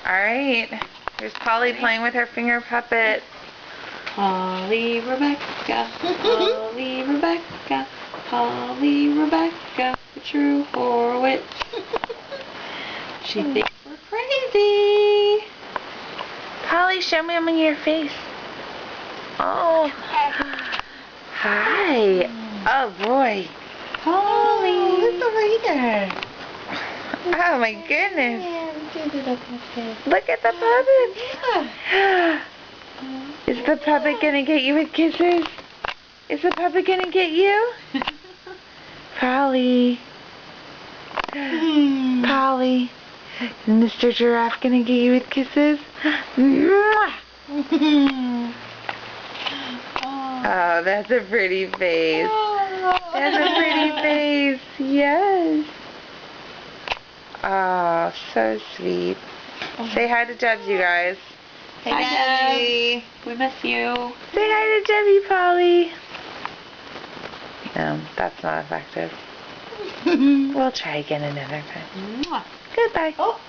Alright. Here's Polly playing with her finger puppet. Polly Rebecca, Polly Rebecca, Polly Rebecca, a true Horowitz. She thinks we're crazy. Polly, show me your face. Oh. Hi. Oh boy. Polly. Look over here. Oh my goodness. Yeah. Look at the puppet. Is the puppet gonna get you with kisses? Is the puppet gonna get you? Polly. Polly. Is Mr. Giraffe gonna get you with kisses? Mwah! Oh, that's a pretty face. That's a pretty face. Yes. Oh, so sweet. Say hi to Debs, you guys. Hey, Hi, Debbie. We miss you. Say hi to Debbie, Polly. No, that's not effective. We'll try again another time. Mwah. Goodbye. Oh.